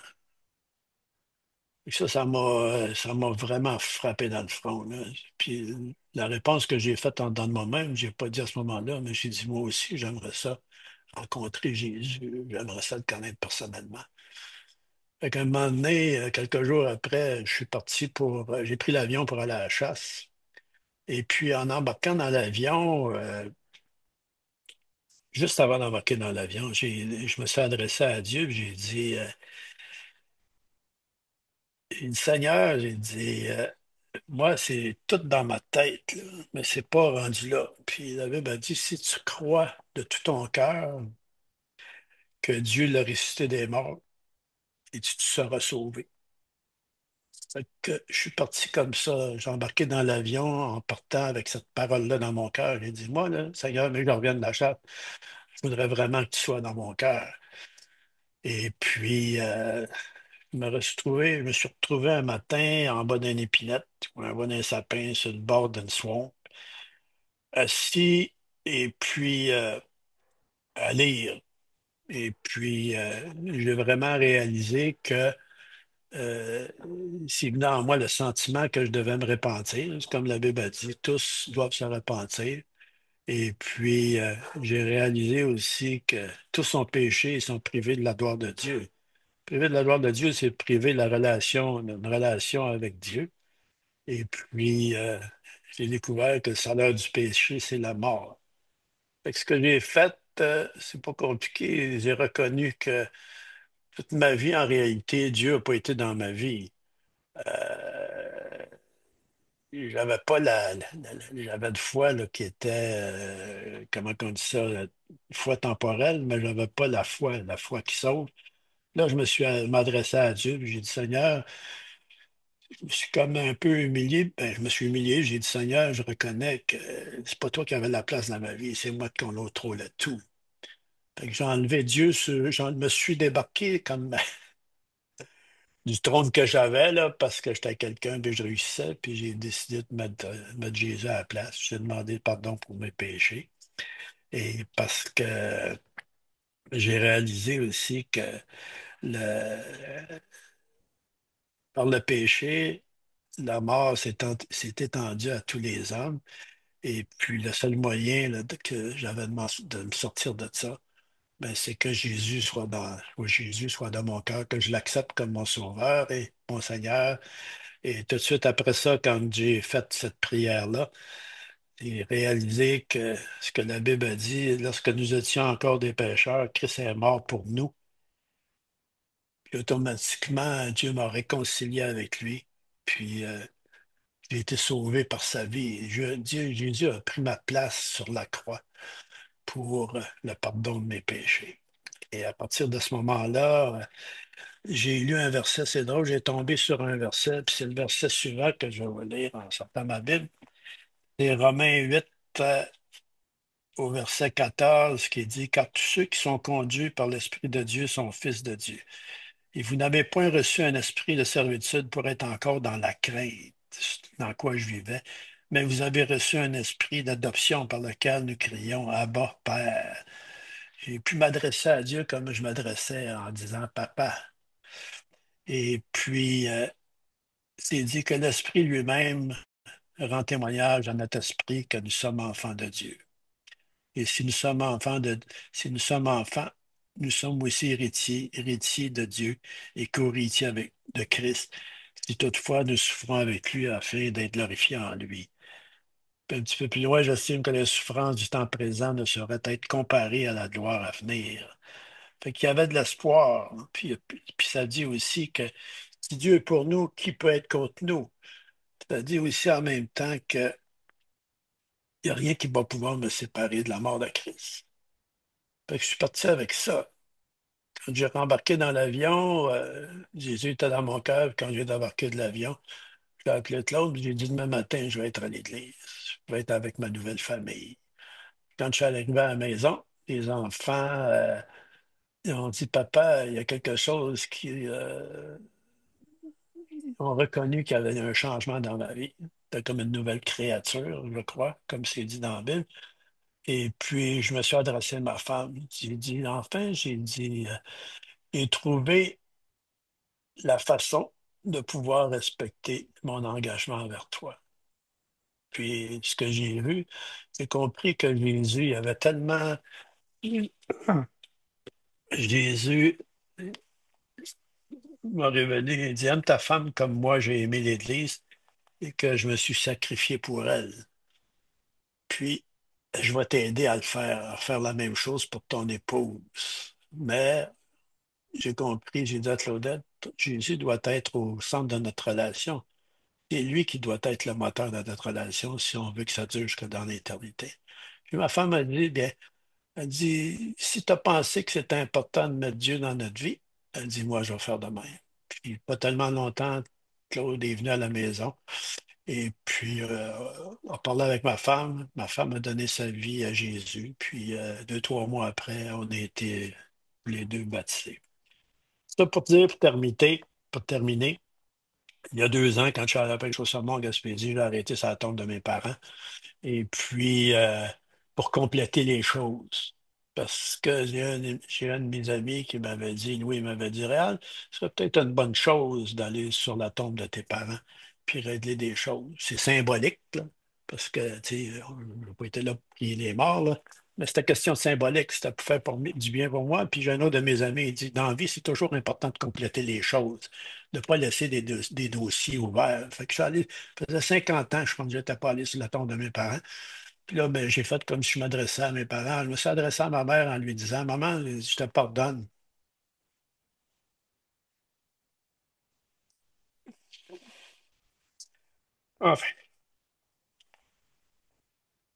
Et ça m'a vraiment frappé dans le front, là. Puis la réponse que j'ai faite en dedans de moi-même, j'ai pas dit à ce moment-là, mais j'ai dit moi aussi, j'aimerais ça rencontrer Jésus, j'aimerais ça le connaître personnellement. Fait qu'à un moment donné, quelques jours après, je suis parti j'ai pris l'avion pour aller à la chasse. Et puis en embarquant dans l'avion, juste avant d'embarquer dans l'avion, je me suis adressé à Dieu, puis j'ai dit, Seigneur, j'ai dit, moi, c'est tout dans ma tête, là, mais c'est pas rendu là. Puis la Bible a dit, si tu crois de tout ton cœur que Dieu l'a ressuscité des morts, et tu seras sauvé. Fait que je suis parti comme ça. J'ai embarqué dans l'avion en partant avec cette parole-là dans mon cœur. J'ai dit, moi, là, Seigneur, mais je reviens de la chatte. Je voudrais vraiment que tu sois dans mon cœur. Et puis, je me suis retrouvé un matin en bas d'une épinette ou en bas d'un sapin sur le bord d'une swamp, assis et puis à lire. Et puis, j'ai vraiment réalisé que euh, s'il venait en moi le sentiment que je devais me repentir. C'est comme la Bible a dit, tous doivent se repentir. Et puis, j'ai réalisé aussi que tous sont péchés et sont privés de la gloire de Dieu. Privé de la gloire de Dieu, c'est privé de une relation avec Dieu. Et puis, j'ai découvert que le salaire du péché, c'est la mort. Fait que ce que j'ai fait, c'est pas compliqué. J'ai reconnu que toute ma vie, en réalité, Dieu n'a pas été dans ma vie. Euh, j'avais pas j'avais une foi là, qui était, comment on dit ça, une foi temporelle, mais j'avais pas la foi qui sauve. Là, je me suis m'adressé à Dieu, puis j'ai dit, Seigneur, je me suis comme un peu humilié. Ben, je me suis humilié. J'ai dit, Seigneur, je reconnais que c'est pas toi qui avais la place dans ma vie, c'est moi qui contrôlait tout. Fait que j'ai enlevé Dieu, j'en me suis débarqué comme du trône que j'avais, là, parce que j'étais quelqu'un, puis je réussissais, puis j'ai décidé de mettre Jésus à la place. J'ai demandé pardon pour mes péchés. Et parce que j'ai réalisé aussi que le, par le péché, la mort s'est étendue à tous les hommes. Et puis le seul moyen là, que j'avais de me sortir de ça, ben, c'est que Jésus soit dans mon cœur, que je l'accepte comme mon sauveur et mon Seigneur. Et tout de suite après ça, quand j'ai fait cette prière-là, j'ai réalisé que ce que la Bible a dit, lorsque nous étions encore des pécheurs, Christ est mort pour nous. Puis automatiquement, Dieu m'a réconcilié avec lui. Puis j'ai été sauvé par sa vie. Jésus a pris ma place sur la croix pour le pardon de mes péchés. Et à partir de ce moment-là, j'ai lu un verset, c'est drôle, j'ai tombé sur un verset, puis c'est le verset suivant que je vais lire en sortant ma Bible. C'est Romains 8. au verset 14 qui dit, car tous ceux qui sont conduits par l'Esprit de Dieu sont fils de Dieu. Et vous n'avez point reçu un esprit de servitude pour être encore dans la crainte, dans quoi je vivais, mais vous avez reçu un esprit d'adoption par lequel nous crions, Abba, Père. J'ai pu m'adresser à Dieu comme je m'adressais en disant Papa. Et puis, c'est dit que l'Esprit lui-même rend témoignage à notre esprit que nous sommes enfants de Dieu. Et si nous sommes enfants, nous sommes aussi héritiers, héritiers de Dieu et co-héritiers avec de Christ, si toutefois nous souffrons avec lui afin d'être glorifiés en lui. Puis un petit peu plus loin, j'estime que les souffrances du temps présent ne sauraient être comparées à la gloire à venir. Fait qu'il y avait de l'espoir. Puis ça dit aussi que si Dieu est pour nous, qui peut être contre nous? Ça dit aussi en même temps qu'il n'y a rien qui va pouvoir me séparer de la mort de Christ. Fait que je suis parti avec ça. Quand j'ai rembarqué dans l'avion, Jésus était dans mon cœur. Quand j'ai embarqué de l'avion, j'ai appelé Claude, j'ai dit demain matin, je vais être à l'église. Je vais être avec ma nouvelle famille. Quand je suis arrivé à la maison, les enfants ils ont dit, Papa, il y a quelque chose qui ont reconnu qu'il y avait un changement dans ma vie. C'était comme une nouvelle créature, je crois, comme c'est dit dans la Bible. Et puis, je me suis adressé à ma femme. J'ai dit, enfin, j'ai dit, j'ai trouvé la façon de pouvoir respecter mon engagement envers toi. Puis, ce que j'ai vu, j'ai compris que Jésus il avait tellement... Jésus m'a révélé, il dit, aime ta femme comme moi, j'ai aimé l'Église et que je me suis sacrifié pour elle. Puis, je vais t'aider à faire la même chose pour ton épouse. Mais j'ai compris, j'ai dit à Claudette, Jésus doit être au centre de notre relation. C'est lui qui doit être le moteur de notre relation si on veut que ça dure jusque dans l'éternité. Puis ma femme a dit, bien, elle dit, si tu as pensé que c'était important de mettre Dieu dans notre vie, elle dit, moi, je vais faire de même. Puis pas tellement longtemps, Claude est venu à la maison. Et puis, en parlant avec ma femme a donné sa vie à Jésus. Puis, 2, 3 mois après, on a été tous les deux baptisés. Ça pour dire, pour terminer, il y a 2 ans, quand je suis allé à la pêche au saumon en Gaspésie, j'ai arrêté sur la tombe de mes parents. Et puis, pour compléter les choses, parce que j'ai un de mes amis qui m'avait dit, Louis, il m'avait dit, Réal, ce serait peut-être une bonne chose d'aller sur la tombe de tes parents puis régler des choses. C'est symbolique, là, parce que, tu sais, on n'a pas été là pour qu'il est mort, là. Mais c'était question de symbolique, c'était pour faire du bien pour moi. Puis j'ai un autre de mes amis, il dit, dans la vie, c'est toujours important de compléter les choses, de ne pas laisser des dossiers ouverts. Fait que je suis allé, ça faisait 50 ans, je pense que je n'étais pas allé sur la tombe de mes parents. Puis là, ben, j'ai fait comme si je m'adressais à mes parents. Je me suis adressé à ma mère en lui disant, Maman, je te pardonne. Enfin,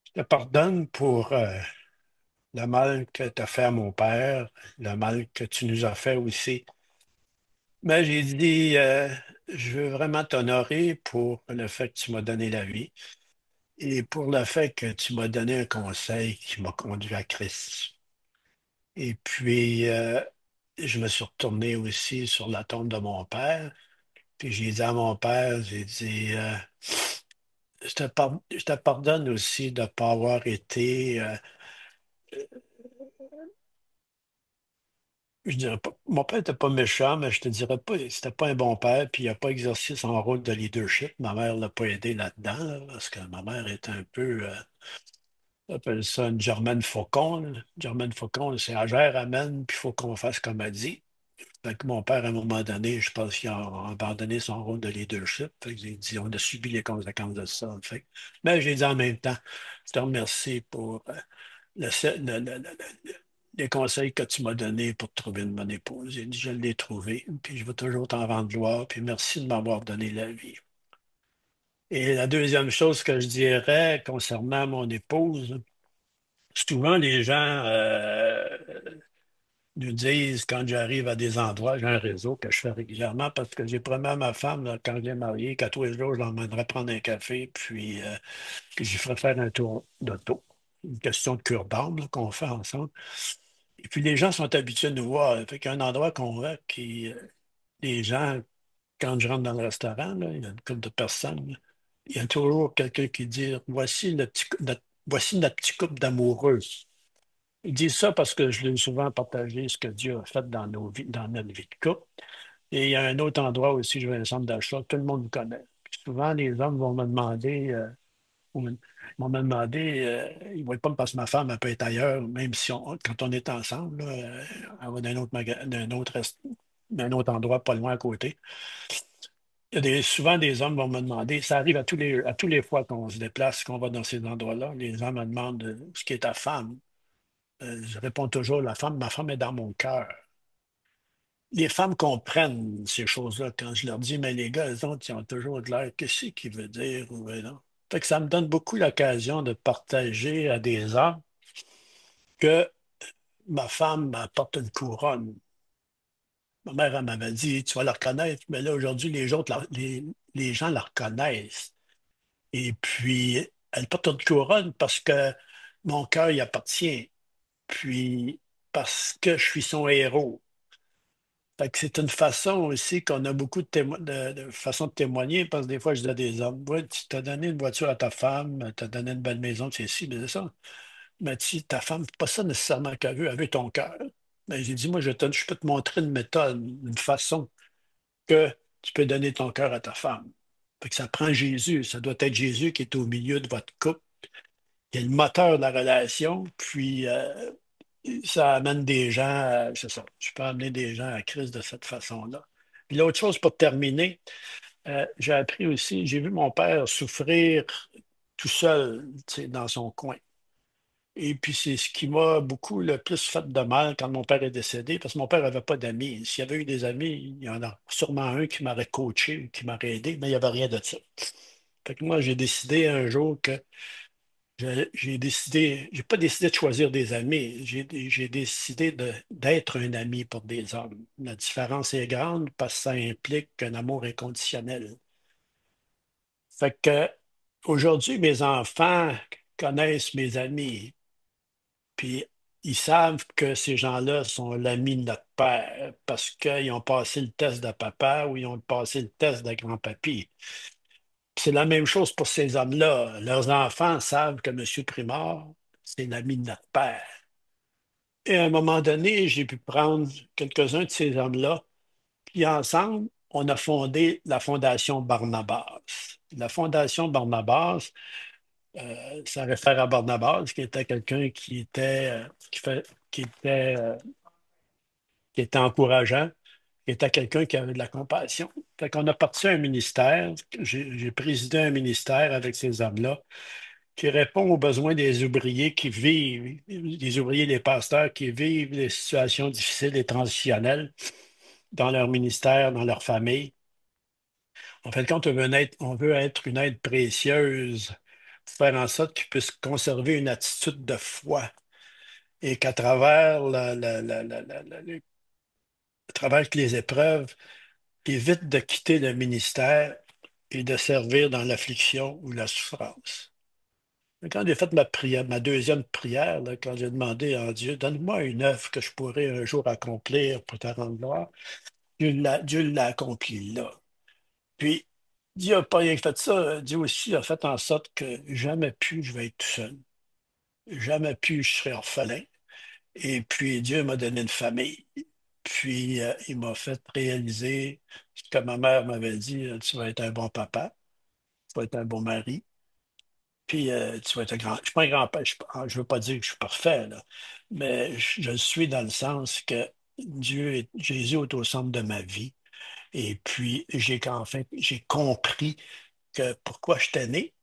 je te pardonne pour le mal que tu as fait à mon père, le mal que tu nous as fait aussi. Mais j'ai dit, je veux vraiment t'honorer pour le fait que tu m'as donné la vie et pour le fait que tu m'as donné un conseil qui m'a conduit à Christ. Et puis, je me suis retourné aussi sur la tombe de mon père. Puis j'ai dit à mon père, j'ai dit, je te pardonne aussi de ne pas avoir été, je dirais pas, mon père n'était pas méchant, mais je te dirais pas, c'était pas un bon père, puis il n'a pas exercé son rôle de leadership. Ma mère ne l'a pas aidé là-dedans, là, parce que ma mère est un peu, on appelle ça une Germaine Faucon. Là. Germaine Faucon, c'est Agère, amène, puis il faut qu'on fasse comme elle dit. Fait que mon père, à un moment donné, je pense qu'il a abandonné son rôle de leadership. Fait que j'ai dit, on a subi les conséquences de ça. Fait. Mais j'ai dit en même temps, je te remercie pour le- le- le- le- les conseils que tu m'as donnés pour trouver une bonne épouse. J'ai dit, je l'ai trouvé, puis je vais toujours t'en rendre gloire, puis merci de m'avoir donné la vie. Et la deuxième chose que je dirais concernant mon épouse, souvent les gens nous disent quand j'arrive à des endroits, j'ai un réseau que je fais régulièrement parce que j'ai promis à ma femme, là, quand je l'ai mariée, qu'à tous les jours, je l'emmènerais prendre un café, puis que j'y ferais faire un tour d'auto. Une question de cure d'âme là, qu'on fait ensemble. Et puis les gens sont habitués de nous voir. Fait qu'il y a un endroit qu'on va qui, les gens, quand je rentre dans le restaurant, là, il y a une couple de personnes, là, il y a toujours quelqu'un qui dit, voici notre petit couple d'amoureux. Ils disent ça parce que je l'ai souvent partagé ce que Dieu a fait dans nos vies, dans notre vie de couple. Et il y a un autre endroit aussi, je vais à un centre d'achat, tout le monde me connaît. Puis souvent, les hommes vont me demander, vont me demander, ils ne voient pas parce que ma femme elle peut être ailleurs, même si quand on est ensemble, là, elle va d'un autre endroit pas loin à côté. Il y a souvent des hommes vont me demander, ça arrive à tous les fois qu'on se déplace, qu'on va dans ces endroits-là, les hommes me demandent ce qui est ta femme. Je réponds toujours, ma femme est dans mon cœur. Les femmes comprennent ces choses-là quand je leur dis, mais les gars, eux autres, ils ont toujours de l'air, qu'est-ce qu'il veut dire ou non? Fait que ça me donne beaucoup l'occasion de partager à des hommes que ma femme m'apporte une couronne. Ma mère, elle m'avait dit, tu vas la reconnaître, mais là, aujourd'hui, les gens la reconnaissent. Et puis, elle porte une couronne parce que mon cœur y appartient, puis parce que je suis son héros. Fait que c'est une façon aussi qu'on a beaucoup de façons de témoigner, parce que des fois, je dis à des hommes, ouais, tu t'as donné une voiture à ta femme, tu as donné une belle maison, c'est ci, mais c'est ça. Mais tu ta femme, c'est pas ça nécessairement elle veut ton cœur. Mais j'ai dit, moi, je peux te montrer une méthode, une façon que tu peux donner ton cœur à ta femme. Fait que ça prend Jésus. Ça doit être Jésus qui est au milieu de votre couple, qui est le moteur de la relation, puis ça amène des gens, c'est ça, je peux amener des gens à Christ de cette façon-là. Puis l'autre chose pour terminer, j'ai appris aussi, j'ai vu mon père souffrir tout seul, tu sais, dans son coin. Et puis c'est ce qui m'a beaucoup le plus fait de mal quand mon père est décédé, parce que mon père n'avait pas d'amis. S'il y avait eu des amis, il y en a sûrement un qui m'aurait coaché, qui m'aurait aidé, mais il n'y avait rien de ça. Fait que moi, j'ai décidé un jour que j'ai pas décidé de choisir des amis, j'ai décidé d'être un ami pour des hommes. La différence est grande parce que ça implique un amour inconditionnel. Fait que aujourd'hui, mes enfants connaissent mes amis, puis ils savent que ces gens-là sont l'ami de notre père parce qu'ils ont passé le test de papa ou ils ont passé le test de grand-papy. C'est la même chose pour ces hommes-là. Leurs enfants savent que M. Primard, c'est l'ami de notre père. Et à un moment donné, j'ai pu prendre quelques-uns de ces hommes-là, puis ensemble, on a fondé la Fondation Barnabas. La Fondation Barnabas, ça réfère à Barnabas, qui était quelqu'un qui était, euh, qui était encourageant, qui était quelqu'un qui avait de la compassion. Fait qu'on a parti un ministère, j'ai présidé un ministère avec ces hommes-là, qui répond aux besoins des ouvriers qui vivent, des ouvriers, des pasteurs qui vivent des situations difficiles et transitionnelles dans leur ministère, dans leur famille. En fait, quand on veut être une aide précieuse, pour faire en sorte qu'ils puissent conserver une attitude de foi et qu'à travers, à travers les épreuves, ils évitent de quitter le ministère et de servir dans l'affliction ou la souffrance. Quand j'ai fait ma prière, ma deuxième prière, là, quand j'ai demandé à Dieu, donne-moi une œuvre que je pourrais un jour accomplir pour te rendre gloire, Dieu l'a accompli là. Puis, Dieu n'a pas rien fait ça. Dieu aussi a fait en sorte que jamais plus je vais être tout seul. Jamais plus je serai orphelin. Et puis, Dieu m'a donné une famille. Puis, il m'a fait réaliser ce que ma mère m'avait dit, tu vas être un bon papa, tu vas être un bon mari. Puis tu vas être un grand. Je suis pas un grand-père. Je veux pas dire que je suis parfait, là, mais je le suis dans le sens que Jésus est au centre de ma vie. Et puis j'ai compris que pourquoi j'étais né,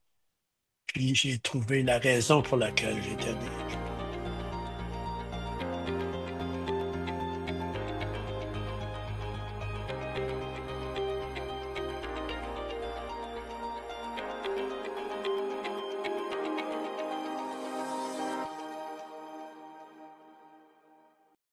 puis j'ai trouvé la raison pour laquelle j'étais né.